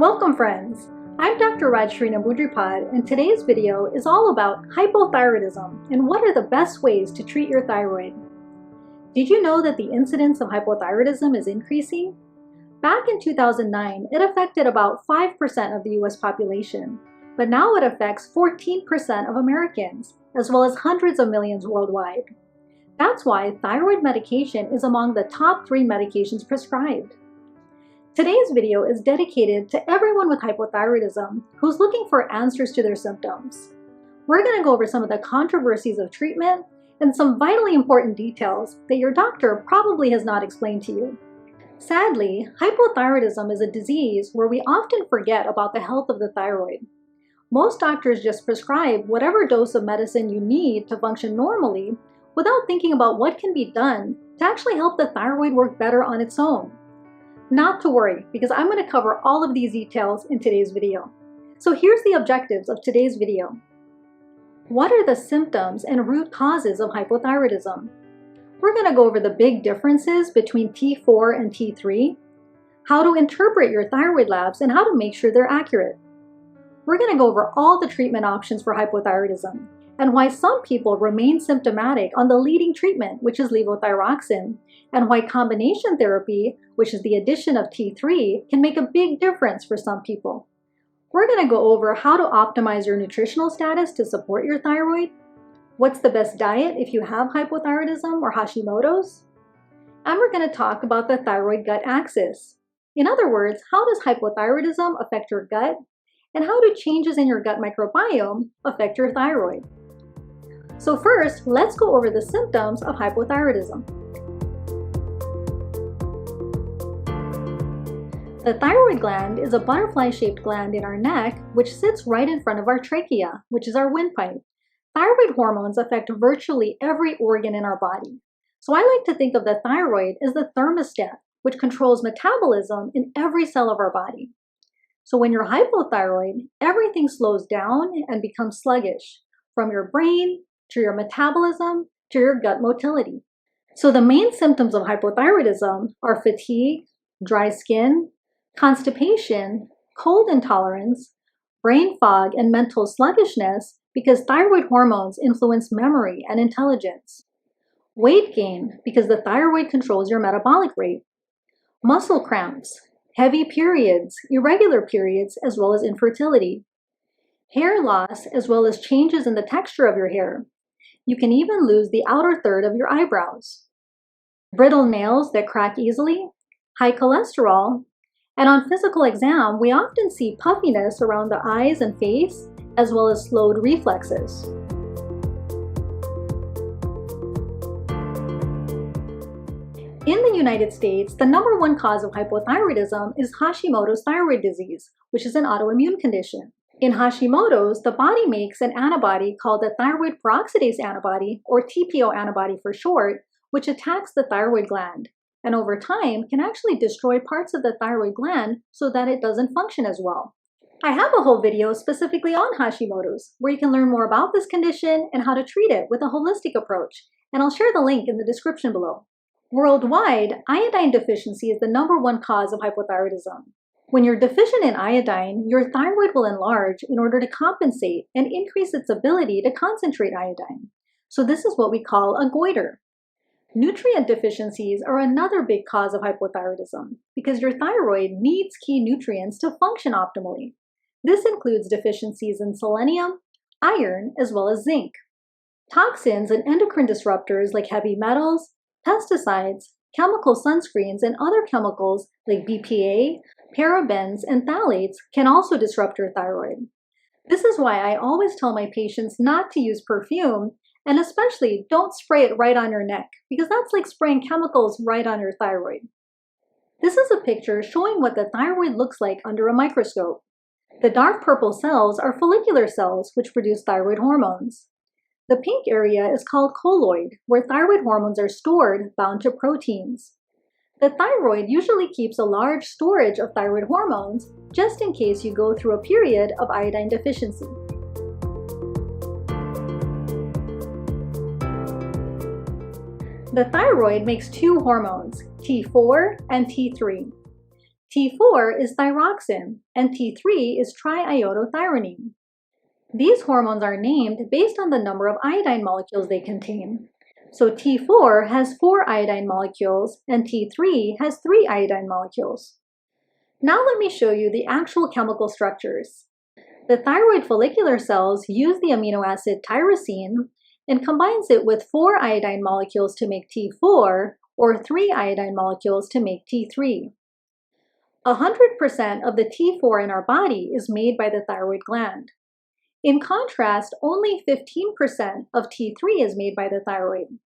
Welcome friends! I'm Dr. Rajsree Nambudripad, and today's video is all about hypothyroidism and what are the best ways to treat your thyroid. Did you know that the incidence of hypothyroidism is increasing? Back in 2009, it affected about 5% of the US population, but now it affects 14% of Americans, as well as hundreds of millions worldwide. That's why thyroid medication is among the top 3 medications prescribed. Today's video is dedicated to everyone with hypothyroidism who's looking for answers to their symptoms. We're going to go over some of the controversies of treatment and some vitally important details that your doctor probably has not explained to you. Sadly, hypothyroidism is a disease where we often forget about the health of the thyroid. Most doctors just prescribe whatever dose of medicine you need to function normally without thinking about what can be done to actually help the thyroid work better on its own. Not to worry, because I'm going to cover all of these details in today's video. So here's the objectives of today's video. What are the symptoms and root causes of hypothyroidism? We're going to go over the big differences between T4 and T3, how to interpret your thyroid labs, and how to make sure they're accurate. We're going to go over all the treatment options for hypothyroidism, and why some people remain symptomatic on the leading treatment, which is levothyroxine, and why combination therapy, which is the addition of T3, can make a big difference for some people. We're going to go over how to optimize your nutritional status to support your thyroid, what's the best diet if you have hypothyroidism or Hashimoto's, and we're going to talk about the Thyroid-Gut Axis. In other words, how does hypothyroidism affect your gut, and how do changes in your gut microbiome affect your thyroid? So first, let's go over the symptoms of hypothyroidism. The thyroid gland is a butterfly-shaped gland in our neck which sits right in front of our trachea, which is our windpipe. Thyroid hormones affect virtually every organ in our body. So I like to think of the thyroid as the thermostat, which controls metabolism in every cell of our body. So when you're hypothyroid, everything slows down and becomes sluggish, from your brain to your metabolism to your gut motility. So the main symptoms of hypothyroidism are fatigue, dry skin, constipation, cold intolerance, brain fog, and mental sluggishness because thyroid hormones influence memory and intelligence. Weight gain because the thyroid controls your metabolic rate. Muscle cramps, heavy periods, irregular periods, as well as infertility. Hair loss, as well as changes in the texture of your hair. You can even lose the outer third of your eyebrows. Brittle nails that crack easily, high cholesterol, and on physical exam, we often see puffiness around the eyes and face, as well as slowed reflexes. In the United States, the #1 cause of hypothyroidism is Hashimoto's thyroid disease, which is an autoimmune condition. In Hashimoto's, the body makes an antibody called the thyroid peroxidase antibody, or TPO antibody for short, which attacks the thyroid gland, and over time can actually destroy parts of the thyroid gland so that it doesn't function as well. I have a whole video specifically on Hashimoto's, where you can learn more about this condition and how to treat it with a holistic approach, and I'll share the link in the description below. Worldwide, iodine deficiency is the #1 cause of hypothyroidism. When you're deficient in iodine, your thyroid will enlarge in order to compensate and increase its ability to concentrate iodine. So this is what we call a goiter. Nutrient deficiencies are another big cause of hypothyroidism because your thyroid needs key nutrients to function optimally. This includes deficiencies in selenium, iron, as well as zinc. Toxins and endocrine disruptors like heavy metals, pesticides, chemical sunscreens, and other chemicals like BPA, parabens, and phthalates can also disrupt your thyroid. This is why I always tell my patients not to use perfume, and especially don't spray it right on your neck, because that's like spraying chemicals right on your thyroid. This is a picture showing what the thyroid looks like under a microscope. The dark purple cells are follicular cells which produce thyroid hormones. The pink area is called colloid, where thyroid hormones are stored bound to proteins. The thyroid usually keeps a large storage of thyroid hormones just in case you go through a period of iodine deficiency. The thyroid makes 2 hormones, T4 and T3. T4 is thyroxine, and T3 is triiodothyronine. These hormones are named based on the number of iodine molecules they contain. So T4 has 4 iodine molecules, and T3 has 3 iodine molecules. Now let me show you the actual chemical structures. The thyroid follicular cells use the amino acid tyrosine and combines it with 4 iodine molecules to make T4 or 3 iodine molecules to make T3. 100% of the T4 in our body is made by the thyroid gland. In contrast, only 15% of T3 is made by the thyroid.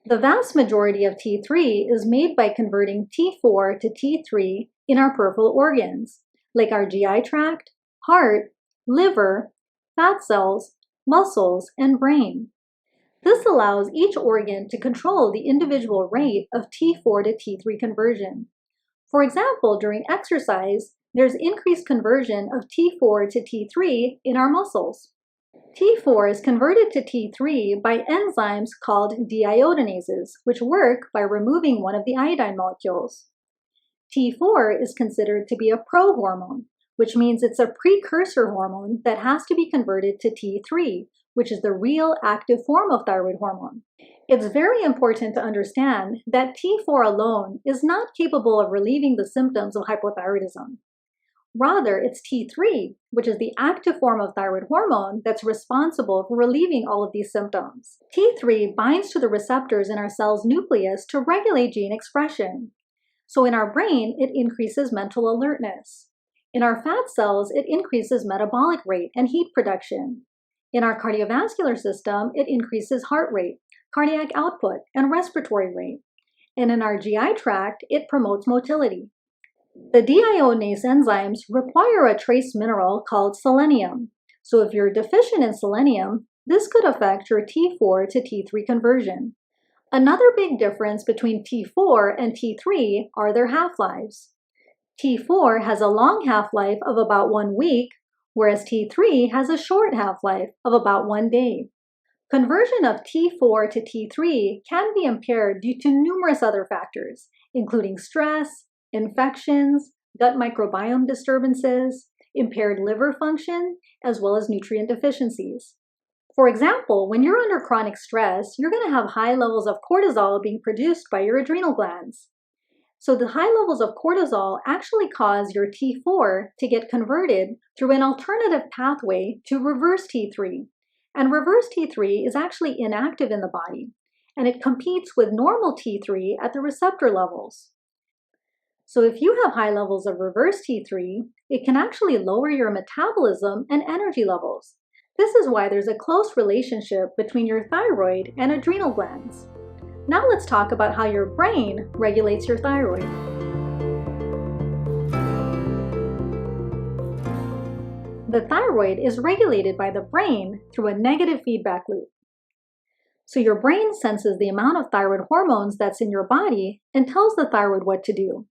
The vast majority of T3 is made by converting T4 to T3 in our peripheral organs, like our GI tract, heart, liver, fat cells, muscles, and brain. This allows each organ to control the individual rate of T4 to T3 conversion. For example, during exercise, there's increased conversion of T4 to T3 in our muscles. T4 is converted to T3 by enzymes called Deiodinases, which work by removing one of the iodine molecules. T4 is considered to be a prohormone, which means it's a precursor hormone that has to be converted to T3, which is the real active form of thyroid hormone. It's very important to understand that T4 alone is not capable of relieving the symptoms of hypothyroidism. Rather, it's T3, which is the active form of thyroid hormone that's responsible for relieving all of these symptoms. T3 binds to the receptors in our cell's nucleus to regulate gene expression. So in our brain, it increases mental alertness. In our fat cells, it increases metabolic rate and heat production. In our cardiovascular system, it increases heart rate, cardiac output, and respiratory rate. And in our GI tract, it promotes motility. The deiodinase enzymes require a trace mineral called selenium. So if you're deficient in selenium, this could affect your T4 to T3 conversion. Another big difference between T4 and T3 are their half-lives. T4 has a long half-life of about 1 week, whereas T3 has a short half-life of about 1 day. Conversion of T4 to T3 can be impaired due to numerous other factors, including stress, infections, gut microbiome disturbances, impaired liver function, as well as nutrient deficiencies. For example, when you're under chronic stress, you're going to have high levels of cortisol being produced by your adrenal glands. So the high levels of cortisol actually cause your T4 to get converted through an alternative pathway to reverse T3. And reverse T3 is actually inactive in the body, and it competes with normal T3 at the receptor levels. So if you have high levels of reverse T3, it can actually lower your metabolism and energy levels. This is why there's a close relationship between your thyroid and adrenal glands. Now let's talk about how your brain regulates your thyroid. The thyroid is regulated by the brain through a negative feedback loop. So your brain senses the amount of thyroid hormones that's in your body and tells the thyroid what to do.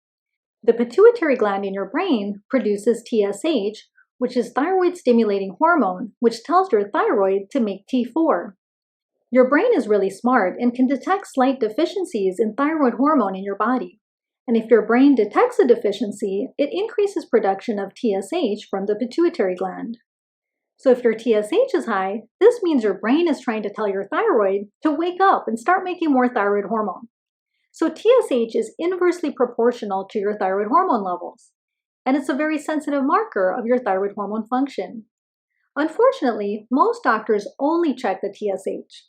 The pituitary gland in your brain produces TSH, which is thyroid-stimulating hormone, which tells your thyroid to make T4. Your brain is really smart and can detect slight deficiencies in thyroid hormone in your body. And if your brain detects a deficiency, it increases production of TSH from the pituitary gland. So if your TSH is high, this means your brain is trying to tell your thyroid to wake up and start making more thyroid hormone. So TSH is inversely proportional to your thyroid hormone levels, and it's a very sensitive marker of your thyroid hormone function. Unfortunately, most doctors only check the TSH.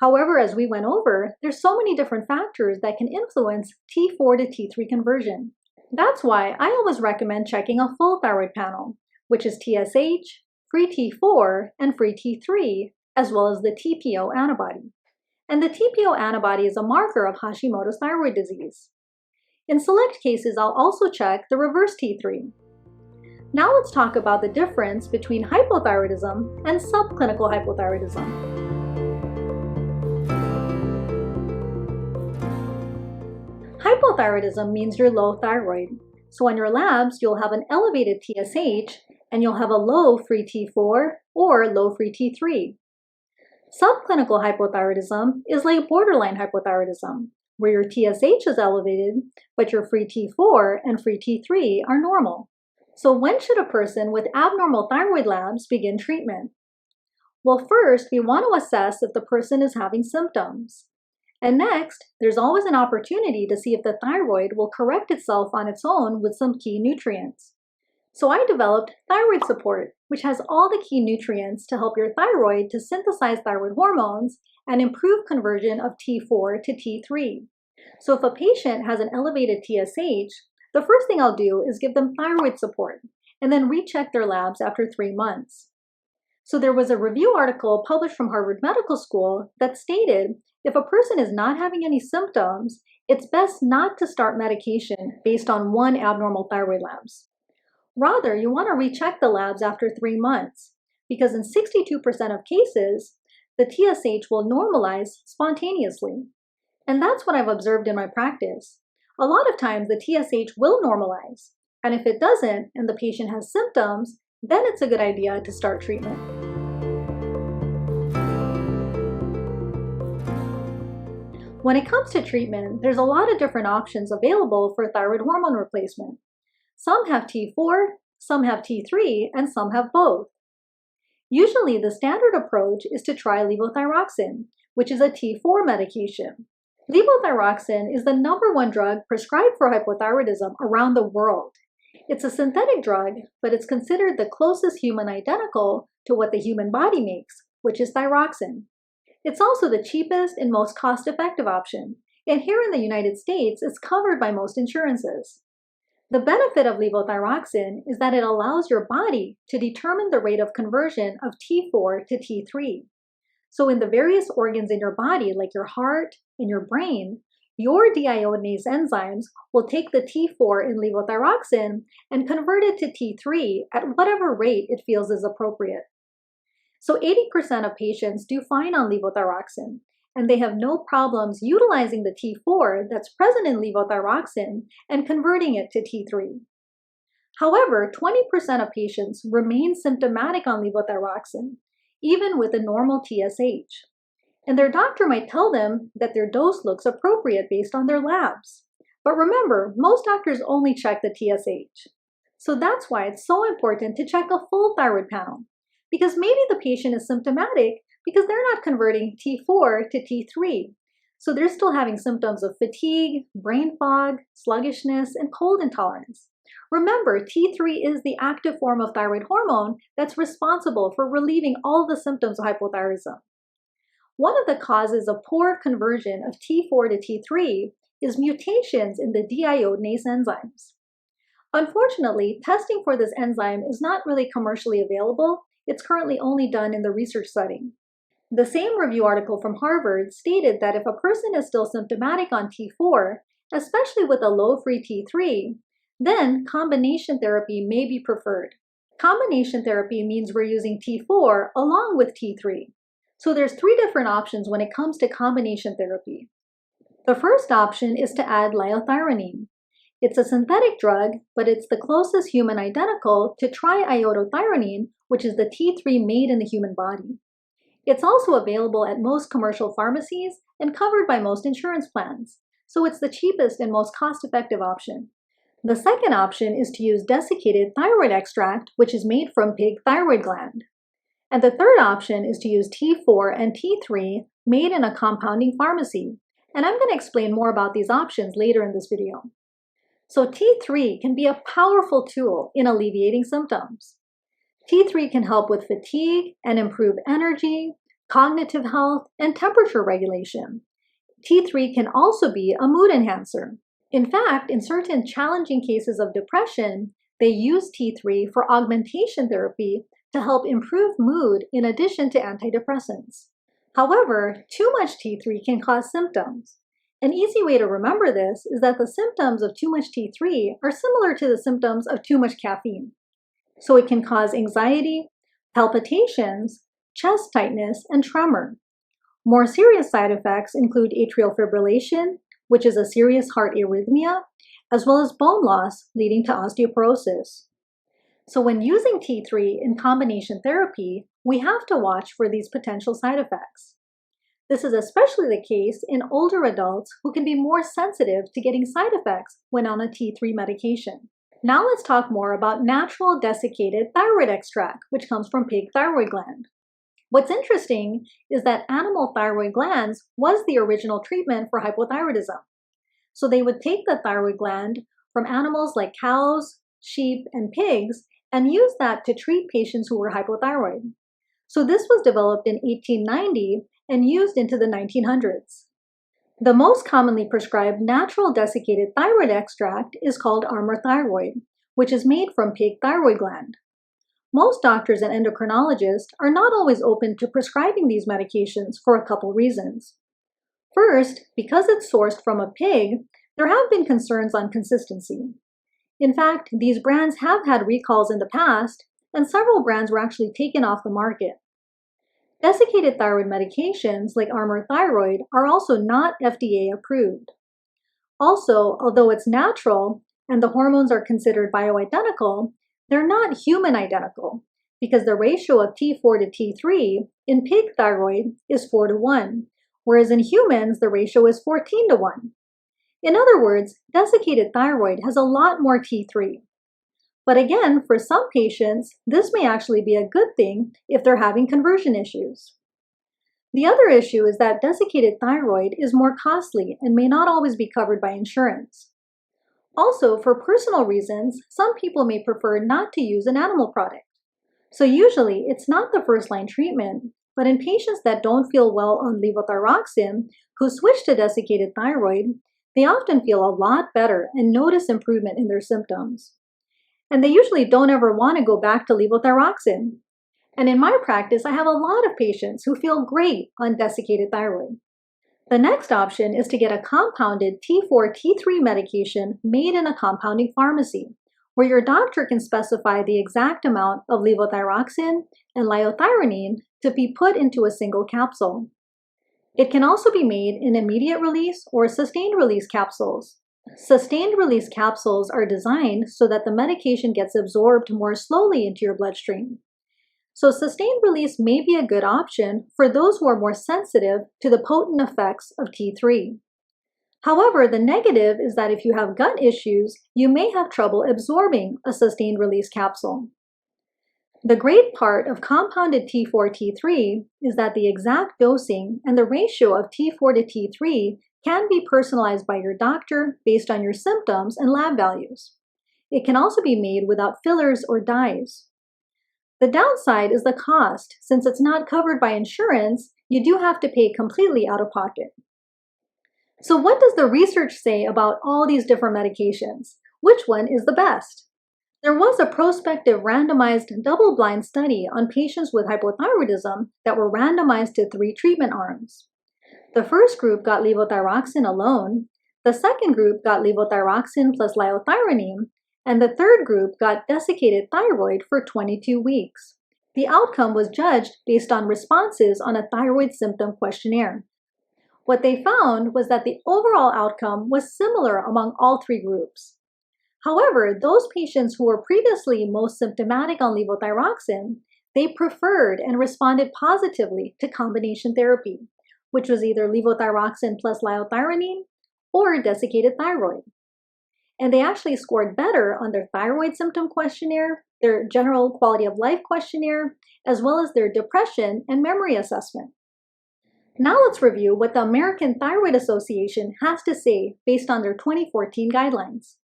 However, as we went over, there's so many different factors that can influence T4 to T3 conversion. That's why I always recommend checking a full thyroid panel, which is TSH, free T4, and free T3, as well as the TPO antibody. And the TPO antibody is a marker of Hashimoto's thyroid disease. In select cases, I'll also check the reverse T3. Now let's talk about the difference between hypothyroidism and subclinical hypothyroidism. Hypothyroidism means you're low thyroid. So on your labs, you'll have an elevated TSH and you'll have a low free T4 or low free T3. Subclinical hypothyroidism is like borderline hypothyroidism, where your TSH is elevated, but your free T4 and free T3 are normal. So when should a person with abnormal thyroid labs begin treatment? Well, first, we want to assess if the person is having symptoms. And next, there's always an opportunity to see if the thyroid will correct itself on its own with some key nutrients. So I developed Thyroid Support, which has all the key nutrients to help your thyroid to synthesize thyroid hormones and improve conversion of T4 to T3. So if a patient has an elevated TSH, the first thing I'll do is give them Thyroid Support and then recheck their labs after 3 months. So there was a review article published from Harvard Medical School that stated if a person is not having any symptoms, it's best not to start medication based on one abnormal thyroid labs. Rather, you want to recheck the labs after 3 months, because in 62% of cases, the TSH will normalize spontaneously. And that's what I've observed in my practice. A lot of times the TSH will normalize, and if it doesn't and the patient has symptoms, then it's a good idea to start treatment. When it comes to treatment, there's a lot of different options available for thyroid hormone replacement. Some have T4, some have T3, and some have both. Usually, the standard approach is to try levothyroxine, which is a T4 medication. Levothyroxine is the #1 drug prescribed for hypothyroidism around the world. It's a synthetic drug, but it's considered the closest human identical to what the human body makes, which is thyroxine. It's also the cheapest and most cost-effective option, and here in the United States, it's covered by most insurances. The benefit of levothyroxine is that it allows your body to determine the rate of conversion of T4 to T3. So in the various organs in your body, like your heart and your brain, your deiodinase enzymes will take the T4 in levothyroxine and convert it to T3 at whatever rate it feels is appropriate. So 80% of patients do fine on levothyroxine, and they have no problems utilizing the T4 that's present in levothyroxine and converting it to T3. However, 20% of patients remain symptomatic on levothyroxine, even with a normal TSH. And their doctor might tell them that their dose looks appropriate based on their labs. But remember, most doctors only check the TSH. So that's why it's so important to check a full thyroid panel, because maybe the patient is symptomatic because they're not converting T4 to T3. So they're still having symptoms of fatigue, brain fog, sluggishness, and cold intolerance. Remember, T3 is the active form of thyroid hormone that's responsible for relieving all the symptoms of hypothyroidism. One of the causes of poor conversion of T4 to T3 is mutations in the deiodinase enzymes. Unfortunately, testing for this enzyme is not really commercially available. It's currently only done in the research setting. The same review article from Harvard stated that if a person is still symptomatic on T4, especially with a low free T3, then combination therapy may be preferred. Combination therapy means we're using T4 along with T3. So there's 3 different options when it comes to combination therapy. The first option is to add liothyronine. It's a synthetic drug, but it's the closest human identical to triiodothyronine, which is the T3 made in the human body. It's also available at most commercial pharmacies and covered by most insurance plans, so it's the cheapest and most cost-effective option. The second option is to use desiccated thyroid extract, which is made from pig thyroid gland. And the third option is to use T4 and T3 made in a compounding pharmacy, and I'm going to explain more about these options later in this video. So T3 can be a powerful tool in alleviating symptoms. T3 can help with fatigue and improve energy, cognitive health, and temperature regulation. T3 can also be a mood enhancer. In fact, in certain challenging cases of depression, they use T3 for augmentation therapy to help improve mood in addition to antidepressants. However, too much T3 can cause symptoms. An easy way to remember this is that the symptoms of too much T3 are similar to the symptoms of too much caffeine. So it can cause anxiety, palpitations, chest tightness, and tremor. More serious side effects include atrial fibrillation, which is a serious heart arrhythmia, as well as bone loss leading to osteoporosis. So when using T3 in combination therapy, we have to watch for these potential side effects. This is especially the case in older adults who can be more sensitive to getting side effects when on a T3 medication. Now let's talk more about natural desiccated thyroid extract, which comes from pig thyroid gland. What's interesting is that animal thyroid glands was the original treatment for hypothyroidism. So they would take the thyroid gland from animals like cows, sheep, and pigs and use that to treat patients who were hypothyroid. So this was developed in 1890 and used into the 1900s. The most commonly prescribed natural desiccated thyroid extract is called Armour Thyroid, which is made from pig thyroid gland. Most doctors and endocrinologists are not always open to prescribing these medications for a couple reasons. First, because it's sourced from a pig, there have been concerns on consistency. In fact, these brands have had recalls in the past, and several brands were actually taken off the market. Desiccated thyroid medications like Armour Thyroid are also not FDA approved. Also, although it's natural and the hormones are considered bioidentical, they're not human identical because the ratio of T4 to T3 in pig thyroid is 4:1, whereas in humans the ratio is 14:1. In other words, desiccated thyroid has a lot more T3. But again, for some patients, this may actually be a good thing if they're having conversion issues. The other issue is that desiccated thyroid is more costly and may not always be covered by insurance. Also, for personal reasons, some people may prefer not to use an animal product. So usually, it's not the first-line treatment, but in patients that don't feel well on levothyroxine who switch to desiccated thyroid, they often feel a lot better and notice improvement in their symptoms. And they usually don't ever want to go back to levothyroxine. And in my practice, I have a lot of patients who feel great on desiccated thyroid. The next option is to get a compounded T4, T3 medication made in a compounding pharmacy, where your doctor can specify the exact amount of levothyroxine and liothyronine to be put into a single capsule. It can also be made in immediate release or sustained release capsules. Sustained release capsules are designed so that the medication gets absorbed more slowly into your bloodstream. So sustained release may be a good option for those who are more sensitive to the potent effects of T3. However, the negative is that if you have gut issues, you may have trouble absorbing a sustained release capsule. The great part of compounded T4, T3 is that the exact dosing and the ratio of T4 to T3 can be personalized by your doctor based on your symptoms and lab values. It can also be made without fillers or dyes. The downside is the cost. Since it's not covered by insurance, you do have to pay completely out of pocket. So what does the research say about all these different medications? Which one is the best? There was a prospective randomized double-blind study on patients with hypothyroidism that were randomized to 3 treatment arms. The first group got levothyroxine alone, the second group got levothyroxine plus liothyronine, and the third group got desiccated thyroid for 22 weeks. The outcome was judged based on responses on a thyroid symptom questionnaire. What they found was that the overall outcome was similar among all 3 groups. However, those patients who were previously most symptomatic on levothyroxine, they preferred and responded positively to combination therapy, which was either levothyroxine plus liothyronine or desiccated thyroid. And they actually scored better on their thyroid symptom questionnaire, their general quality of life questionnaire, as well as their depression and memory assessment. Now let's review what the American Thyroid Association has to say based on their 2014 guidelines.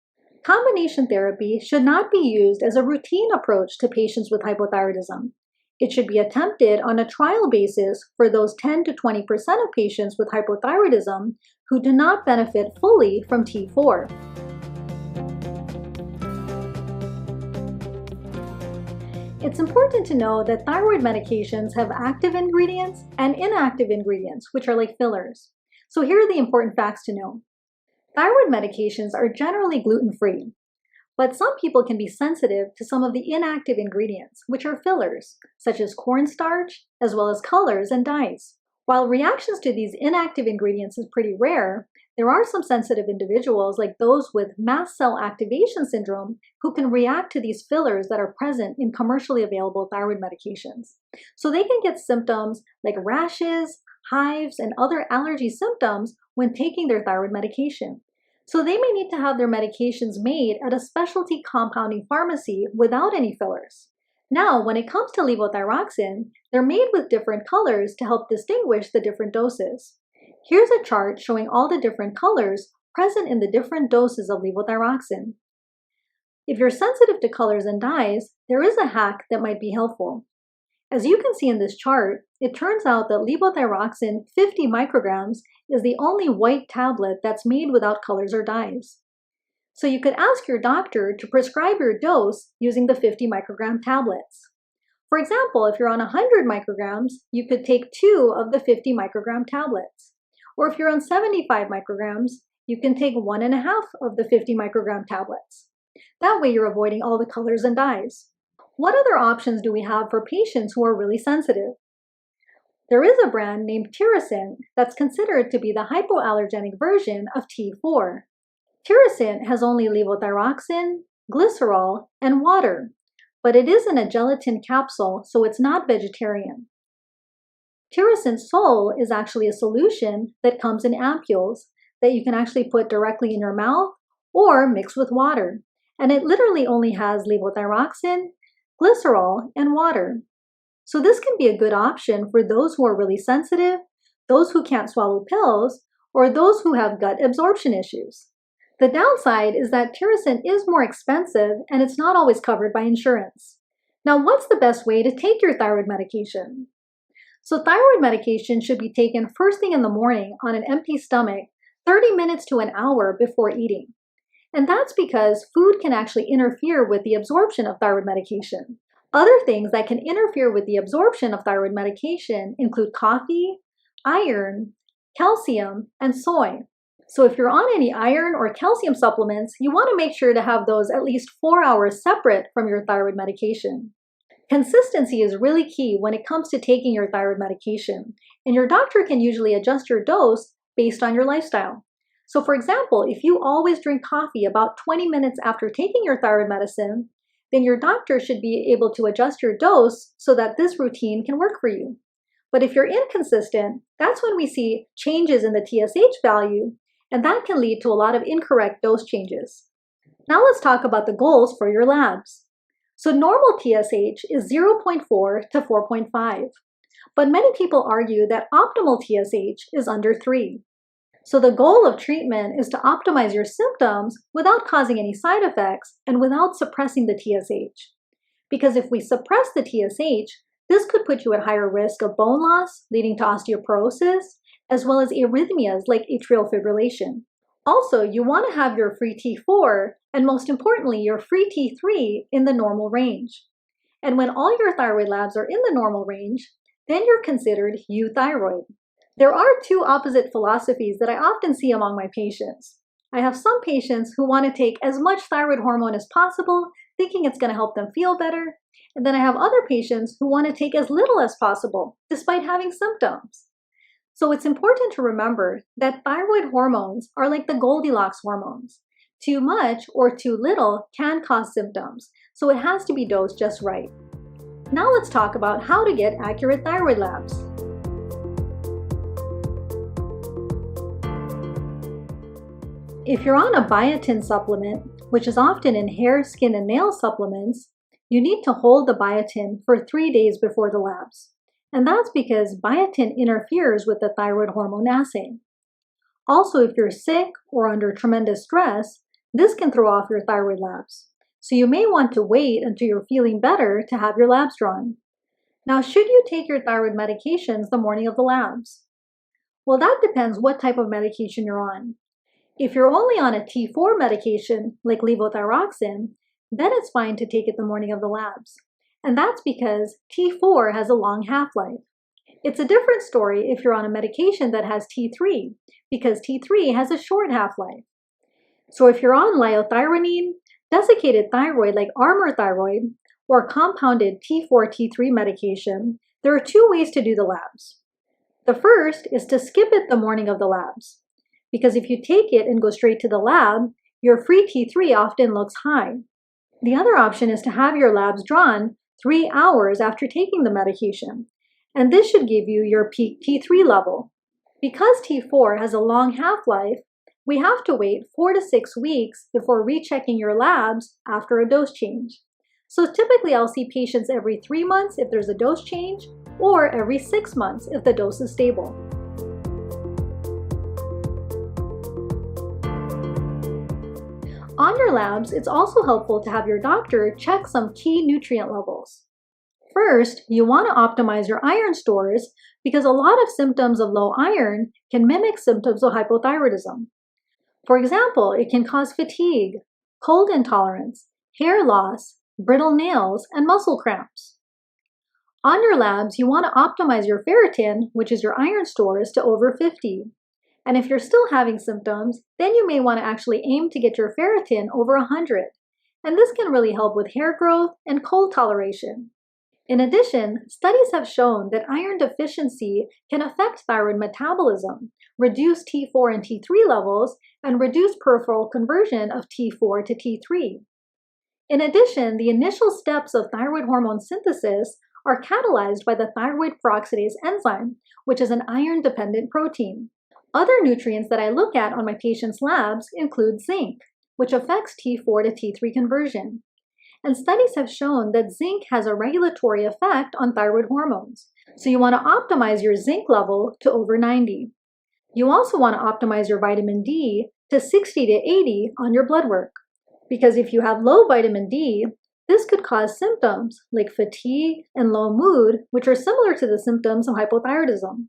Combination therapy should not be used as a routine approach to patients with hypothyroidism. It should be attempted on a trial basis for those 10 to 20% of patients with hypothyroidism who do not benefit fully from T4. It's important to know that thyroid medications have active ingredients and inactive ingredients, which are like fillers. So here are the important facts to know. Thyroid medications are generally gluten-free, but some people can be sensitive to some of the inactive ingredients, which are fillers, such as cornstarch, as well as colors and dyes. While reactions to these inactive ingredients is pretty rare, there are some sensitive individuals, like those with mast cell activation syndrome, who can react to these fillers that are present in commercially available thyroid medications. So they can get symptoms like rashes, hives, and other allergy symptoms when taking their thyroid medication. So they may need to have their medications made at a specialty compounding pharmacy without any fillers. Now, when it comes to levothyroxine, they're made with different colors to help distinguish the different doses. Here's a chart showing all the different colors present in the different doses of levothyroxine. If you're sensitive to colors and dyes, there is a hack that might be helpful. As you can see in this chart, it turns out that levothyroxine 50 micrograms is the only white tablet that's made without colors or dyes. So you could ask your doctor to prescribe your dose using the 50 microgram tablets. For example, if you're on 100 micrograms, you could take 2 of the 50 microgram tablets. Or if you're on 75 micrograms, you can take 1.5 of the 50 microgram tablets. That way you're avoiding all the colors and dyes. What other options do we have for patients who are really sensitive? There is a brand named Tirosint that's considered to be the hypoallergenic version of T4. Tirosint has only levothyroxine, glycerol, and water, but it is in a gelatin capsule, so it's not vegetarian. Tirosint Sol is actually a solution that comes in ampules that you can actually put directly in your mouth or mix with water, and it literally only has levothyroxine, glycerol, and water. So this can be a good option for those who are really sensitive, those who can't swallow pills, or those who have gut absorption issues. The downside is that Tirosint is more expensive and it's not always covered by insurance. Now, what's the best way to take your thyroid medication? So thyroid medication should be taken first thing in the morning on an empty stomach, 30 minutes to an hour before eating. And that's because food can actually interfere with the absorption of thyroid medication. Other things that can interfere with the absorption of thyroid medication include coffee, iron, calcium, and soy. So if you're on any iron or calcium supplements, you want to make sure to have those at least 4 hours separate from your thyroid medication. Consistency is really key when it comes to taking your thyroid medication, and your doctor can usually adjust your dose based on your lifestyle. So for example, if you always drink coffee about 20 minutes after taking your thyroid medicine, then your doctor should be able to adjust your dose so that this routine can work for you. But if you're inconsistent, that's when we see changes in the TSH value, and that can lead to a lot of incorrect dose changes. Now let's talk about the goals for your labs. So normal TSH is 0.4 to 4.5, but many people argue that optimal TSH is under 3. So the goal of treatment is to optimize your symptoms without causing any side effects and without suppressing the TSH. Because if we suppress the TSH, this could put you at higher risk of bone loss, leading to osteoporosis, as well as arrhythmias like atrial fibrillation. Also, you want to have your free T4 and most importantly, your free T3 in the normal range. And when all your thyroid labs are in the normal range, then you're considered euthyroid. There are two opposite philosophies that I often see among my patients. I have some patients who want to take as much thyroid hormone as possible, thinking it's going to help them feel better. And then I have other patients who want to take as little as possible, despite having symptoms. So it's important to remember that thyroid hormones are like the Goldilocks hormones. Too much or too little can cause symptoms, so it has to be dosed just right. Now let's talk about how to get accurate thyroid labs. If you're on a biotin supplement, which is often in hair, skin, and nail supplements, you need to hold the biotin for 3 days before the labs. And that's because biotin interferes with the thyroid hormone assay. Also, if you're sick or under tremendous stress, this can throw off your thyroid labs. So you may want to wait until you're feeling better to have your labs drawn. Now, should you take your thyroid medications the morning of the labs? Well, that depends what type of medication you're on. If you're only on a T4 medication, like levothyroxine, then it's fine to take it the morning of the labs. And that's because T4 has a long half-life. It's a different story if you're on a medication that has T3, because T3 has a short half-life. So if you're on liothyronine, desiccated thyroid like Armour thyroid, or compounded T4-T3 medication, there are 2 ways to do the labs. The first is to skip it the morning of the labs, because if you take it and go straight to the lab, your free T3 often looks high. The other option is to have your labs drawn 3 hours after taking the medication. and this should give you your peak T3 level. Because T4 has a long half-life, we have to wait 4 to 6 weeks before rechecking your labs after a dose change. So typically I'll see patients every 3 months if there's a dose change, or every 6 months if the dose is stable. On your labs, it's also helpful to have your doctor check some key nutrient levels. First, you want to optimize your iron stores because a lot of symptoms of low iron can mimic symptoms of hypothyroidism. For example, it can cause fatigue, cold intolerance, hair loss, brittle nails, and muscle cramps. On your labs, you want to optimize your ferritin, which is your iron stores, to over 50. And if you're still having symptoms, then you may want to actually aim to get your ferritin over 100. And this can really help with hair growth and cold toleration. In addition, studies have shown that iron deficiency can affect thyroid metabolism, reduce T4 and T3 levels, and reduce peripheral conversion of T4 to T3. In addition, the initial steps of thyroid hormone synthesis are catalyzed by the thyroid peroxidase enzyme, which is an iron-dependent protein. Other nutrients that I look at on my patients' labs include zinc, which affects T4 to T3 conversion. And studies have shown that zinc has a regulatory effect on thyroid hormones. So you want to optimize your zinc level to over 90. You also want to optimize your vitamin D to 60 to 80 on your blood work. Because if you have low vitamin D, this could cause symptoms like fatigue and low mood, which are similar to the symptoms of hypothyroidism.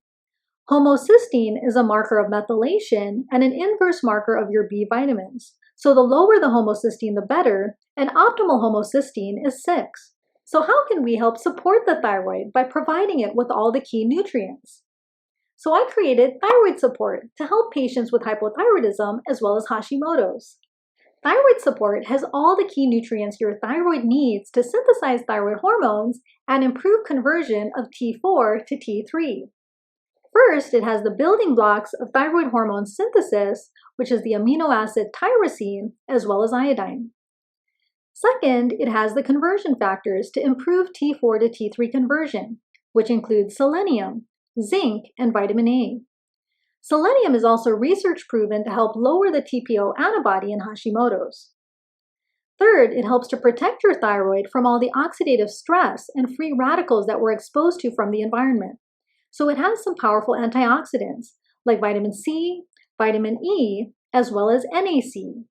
Homocysteine is a marker of methylation and an inverse marker of your B vitamins. So the lower the homocysteine, the better, and optimal homocysteine is 6. So how can we help support the thyroid by providing it with all the key nutrients? So I created Thyroid Support to help patients with hypothyroidism as well as Hashimoto's. Thyroid Support has all the key nutrients your thyroid needs to synthesize thyroid hormones and improve conversion of T4 to T3. First, it has the building blocks of thyroid hormone synthesis, which is the amino acid tyrosine, as well as iodine. Second, it has the conversion factors to improve T4 to T3 conversion, which includes selenium, zinc, and vitamin A. Selenium is also research proven to help lower the TPO antibody in Hashimoto's. Third, it helps to protect your thyroid from all the oxidative stress and free radicals that we're exposed to from the environment. So it has some powerful antioxidants like vitamin C, vitamin E, as well as NAC.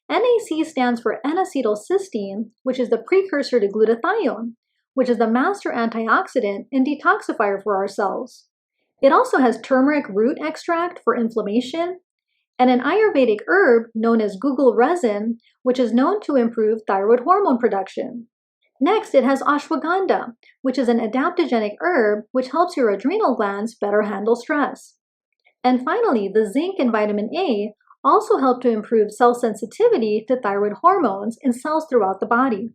NAC stands for N-acetylcysteine, which is the precursor to glutathione, which is the master antioxidant and detoxifier for our cells. It also has turmeric root extract for inflammation, and an Ayurvedic herb known as guggul resin, which is known to improve thyroid hormone production. Next, it has ashwagandha, which is an adaptogenic herb which helps your adrenal glands better handle stress. And finally, the zinc and vitamin A also help to improve cell sensitivity to thyroid hormones in cells throughout the body.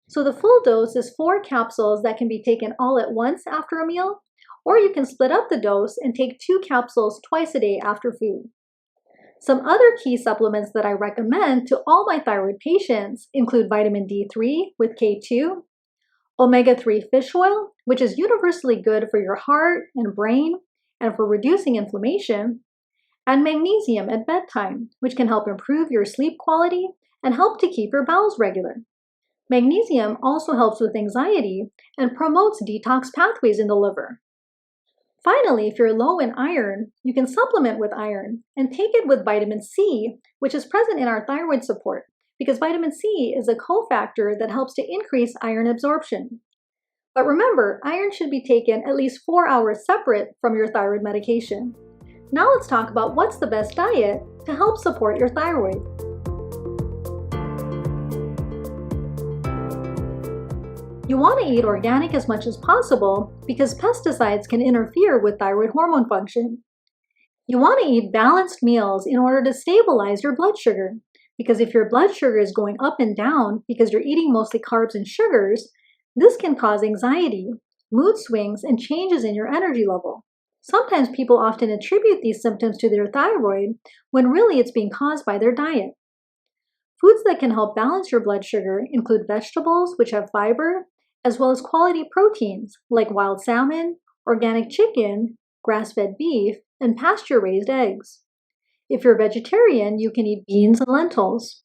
So the full dose is 4 capsules that can be taken all at once after a meal, or you can split up the dose and take 2 capsules twice a day after food. Some other key supplements that I recommend to all my thyroid patients include vitamin D3 with K2, omega-3 fish oil, which is universally good for your heart and brain and for reducing inflammation, and magnesium at bedtime, which can help improve your sleep quality and help to keep your bowels regular. Magnesium also helps with anxiety and promotes detox pathways in the liver. Finally, if you're low in iron, you can supplement with iron and take it with vitamin C, which is present in our thyroid support, because vitamin C is a cofactor that helps to increase iron absorption. But remember, iron should be taken at least 4 hours separate from your thyroid medication. Now let's talk about what's the best diet to help support your thyroid. You want to eat organic as much as possible because pesticides can interfere with thyroid hormone function. You want to eat balanced meals in order to stabilize your blood sugar, because if your blood sugar is going up and down because you're eating mostly carbs and sugars, this can cause anxiety, mood swings, and changes in your energy level. Sometimes people often attribute these symptoms to their thyroid when really it's being caused by their diet. Foods that can help balance your blood sugar include vegetables, which have fiber, as well as quality proteins like wild salmon, organic chicken, grass-fed beef, and pasture-raised eggs. If you're vegetarian, you can eat beans and lentils.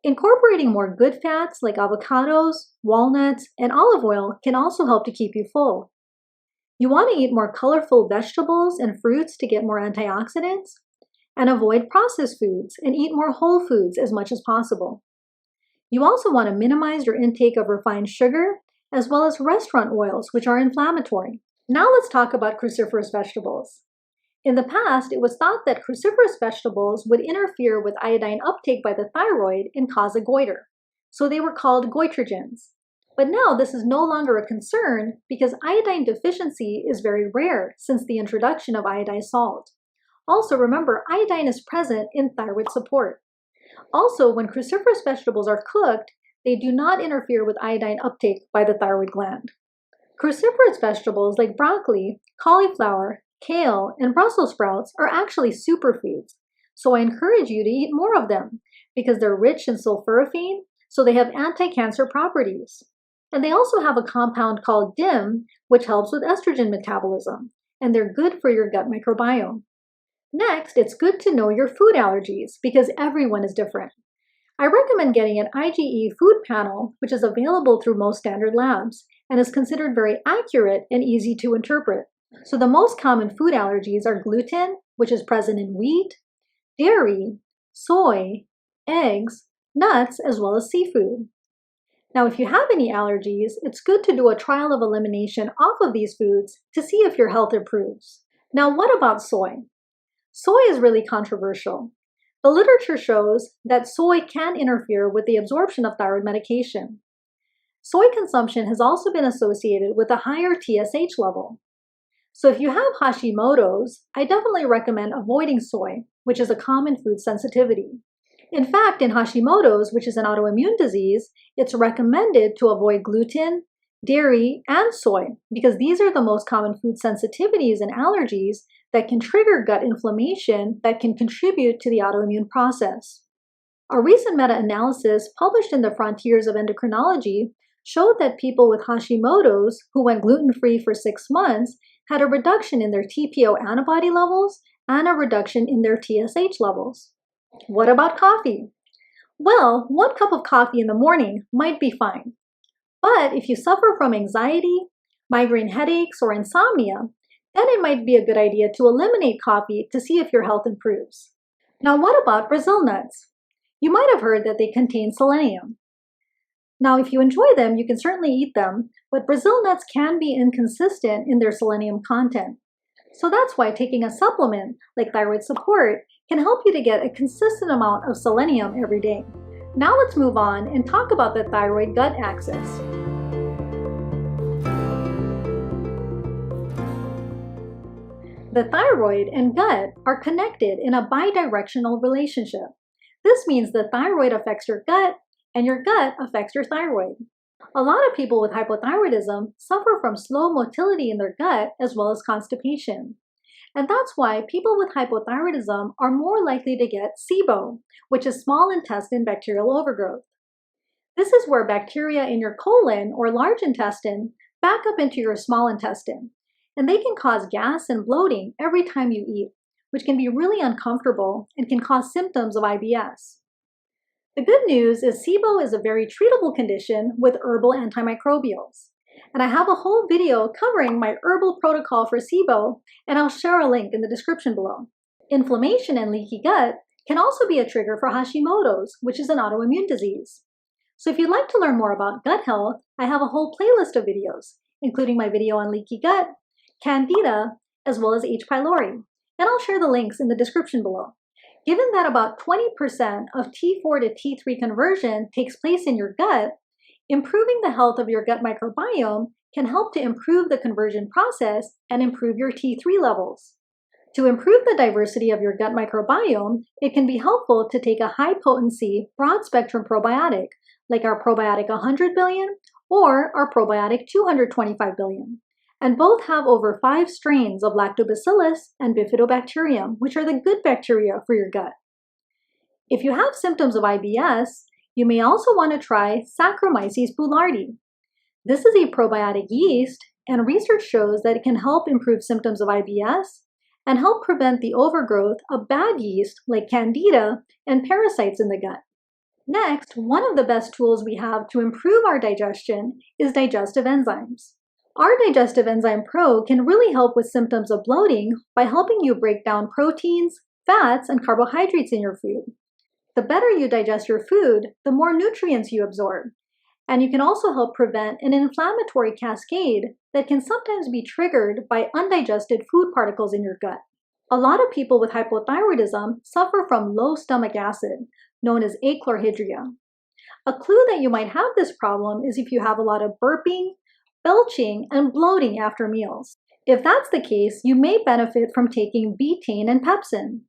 Incorporating more good fats like avocados, walnuts, and olive oil can also help to keep you full. You want to eat more colorful vegetables and fruits to get more antioxidants, and avoid processed foods and eat more whole foods as much as possible. You also want to minimize your intake of refined sugar as well as restaurant oils, which are inflammatory. Now let's talk about cruciferous vegetables. In the past, it was thought that cruciferous vegetables would interfere with iodine uptake by the thyroid and cause a goiter, so they were called goitrogens. But now this is no longer a concern because iodine deficiency is very rare since the introduction of iodized salt. Also remember, iodine is present in thyroid support. Also, when cruciferous vegetables are cooked, they do not interfere with iodine uptake by the thyroid gland. Cruciferous vegetables like broccoli, cauliflower, kale, and Brussels sprouts are actually superfoods, so I encourage you to eat more of them because they're rich in sulforaphane, so they have anti-cancer properties. And they also have a compound called DIM, which helps with estrogen metabolism, and they're good for your gut microbiome. Next, it's good to know your food allergies because everyone is different. I recommend getting an IgE food panel, which is available through most standard labs and is considered very accurate and easy to interpret. So the most common food allergies are gluten, which is present in wheat, dairy, soy, eggs, nuts, as well as seafood. Now, if you have any allergies, it's good to do a trial of elimination off of these foods to see if your health improves. Now, what about soy? Soy is really controversial. The literature shows that soy can interfere with the absorption of thyroid medication. Soy consumption has also been associated with a higher TSH level. So if you have Hashimoto's, I definitely recommend avoiding soy, which is a common food sensitivity. In fact, in Hashimoto's, which is an autoimmune disease, it's recommended to avoid gluten, dairy, and soy because these are the most common food sensitivities and allergies that can trigger gut inflammation that can contribute to the autoimmune process. A recent meta-analysis published in the Frontiers of Endocrinology showed that people with Hashimoto's who went gluten-free for 6 months had a reduction in their TPO antibody levels and a reduction in their TSH levels. What about coffee? Well, 1 cup of coffee in the morning might be fine. But if you suffer from anxiety, migraine headaches, or insomnia, then it might be a good idea to eliminate coffee to see if your health improves. Now, what about Brazil nuts? You might have heard that they contain selenium. Now, if you enjoy them, you can certainly eat them, but Brazil nuts can be inconsistent in their selenium content. So that's why taking a supplement like Thyroid Support can help you to get a consistent amount of selenium every day. Now let's move on and talk about the Thyroid-Gut Axis. The thyroid and gut are connected in a bidirectional relationship. This means the thyroid affects your gut and your gut affects your thyroid. A lot of people with hypothyroidism suffer from slow motility in their gut as well as constipation. And that's why people with hypothyroidism are more likely to get SIBO, which is small intestine bacterial overgrowth. This is where bacteria in your colon or large intestine back up into your small intestine, and they can cause gas and bloating every time you eat, which can be really uncomfortable and can cause symptoms of IBS. The good news is SIBO is a very treatable condition with herbal antimicrobials. And I have a whole video covering my herbal protocol for SIBO, and I'll share a link in the description below. Inflammation and leaky gut can also be a trigger for Hashimoto's, which is an autoimmune disease. So if you'd like to learn more about gut health, I have a whole playlist of videos, including my video on leaky gut, candida, as well as H. pylori, and I'll share the links in the description below. Given that about 20% of T4 to T3 conversion takes place in your gut, improving the health of your gut microbiome can help to improve the conversion process and improve your T3 levels. To improve the diversity of your gut microbiome, it can be helpful to take a high-potency, broad-spectrum probiotic, like our probiotic 100 billion or our probiotic 225 billion. And both have over 5 strains of lactobacillus and bifidobacterium, which are the good bacteria for your gut. If you have symptoms of IBS, you may also want to try Saccharomyces boulardii. This is a probiotic yeast, and research shows that it can help improve symptoms of IBS and help prevent the overgrowth of bad yeast like Candida and parasites in the gut. Next, one of the best tools we have to improve our digestion is digestive enzymes. Our Digestive Enzyme Pro can really help with symptoms of bloating by helping you break down proteins, fats, and carbohydrates in your food. The better you digest your food, the more nutrients you absorb. And you can also help prevent an inflammatory cascade that can sometimes be triggered by undigested food particles in your gut. A lot of people with hypothyroidism suffer from low stomach acid, known as achlorhydria. A clue that you might have this problem is if you have a lot of burping, belching, and bloating after meals. If that's the case, you may benefit from taking betaine and pepsin.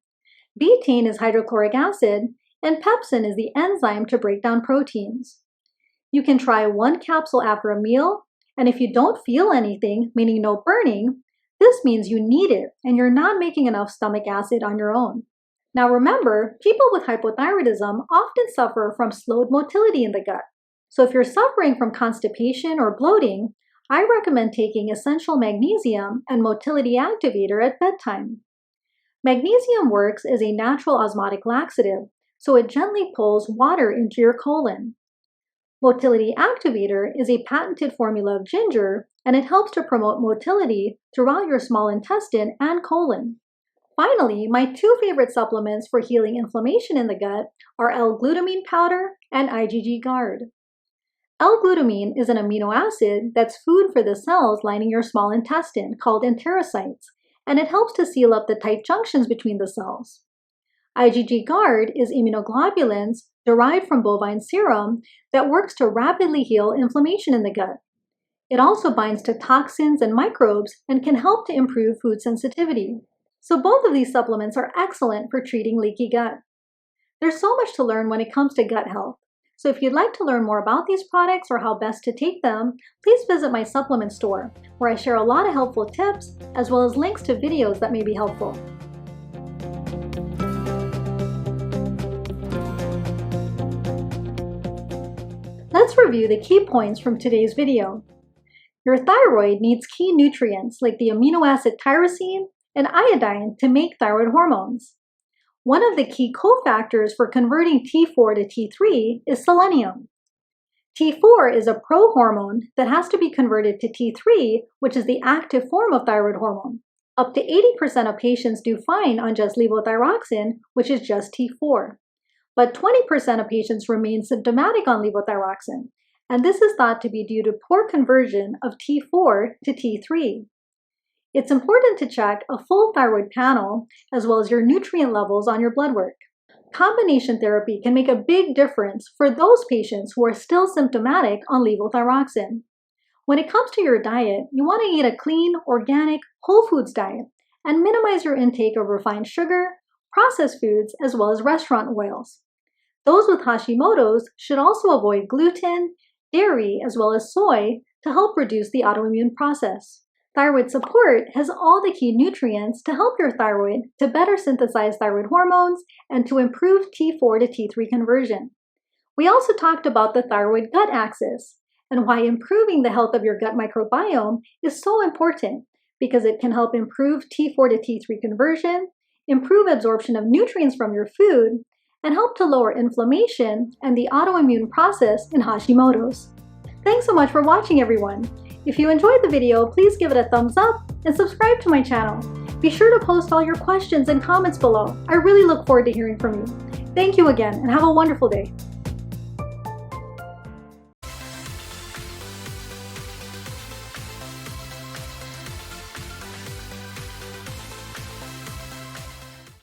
Betaine is hydrochloric acid, and pepsin is the enzyme to break down proteins. You can try 1 capsule after a meal, and if you don't feel anything, meaning no burning, this means you need it and you're not making enough stomach acid on your own. Now remember, people with hypothyroidism often suffer from slowed motility in the gut. So if you're suffering from constipation or bloating, I recommend taking essential magnesium and motility activator at bedtime. Magnesium works as a natural osmotic laxative, so it gently pulls water into your colon. Motility activator is a patented formula of ginger, and it helps to promote motility throughout your small intestine and colon. Finally, my 2 favorite supplements for healing inflammation in the gut are L-glutamine powder and IgG Guard. L-glutamine is an amino acid that's food for the cells lining your small intestine called enterocytes, and it helps to seal up the tight junctions between the cells. IgG Guard is immunoglobulins derived from bovine serum that works to rapidly heal inflammation in the gut. It also binds to toxins and microbes and can help to improve food sensitivity. So both of these supplements are excellent for treating leaky gut. There's so much to learn when it comes to gut health. So if you'd like to learn more about these products or how best to take them, please visit my supplement store, where I share a lot of helpful tips as well as links to videos that may be helpful. Let's review the key points from today's video. Your thyroid needs key nutrients like the amino acid tyrosine and iodine to make thyroid hormones. One of the key cofactors for converting T4 to T3 is selenium. T4 is a prohormone that has to be converted to T3, which is the active form of thyroid hormone. Up to 80% of patients do fine on just levothyroxine, which is just T4. But 20% of patients remain symptomatic on levothyroxine, and this is thought to be due to poor conversion of T4 to T3. It's important to check a full thyroid panel as well as your nutrient levels on your blood work. Combination therapy can make a big difference for those patients who are still symptomatic on levothyroxine. When it comes to your diet, you want to eat a clean, organic, whole foods diet and minimize your intake of refined sugar, processed foods, as well as restaurant oils. Those with Hashimoto's should also avoid gluten, dairy, as well as soy to help reduce the autoimmune process. Thyroid Support has all the key nutrients to help your thyroid to better synthesize thyroid hormones and to improve T4 to T3 conversion. We also talked about the Thyroid-Gut Axis and why improving the health of your gut microbiome is so important because it can help improve T4 to T3 conversion, improve absorption of nutrients from your food, and help to lower inflammation and the autoimmune process in Hashimoto's. Thanks so much for watching, everyone. If you enjoyed the video, please give it a thumbs up and subscribe to my channel. Be sure to post all your questions and comments below. I really look forward to hearing from you. Thank you again and have a wonderful day.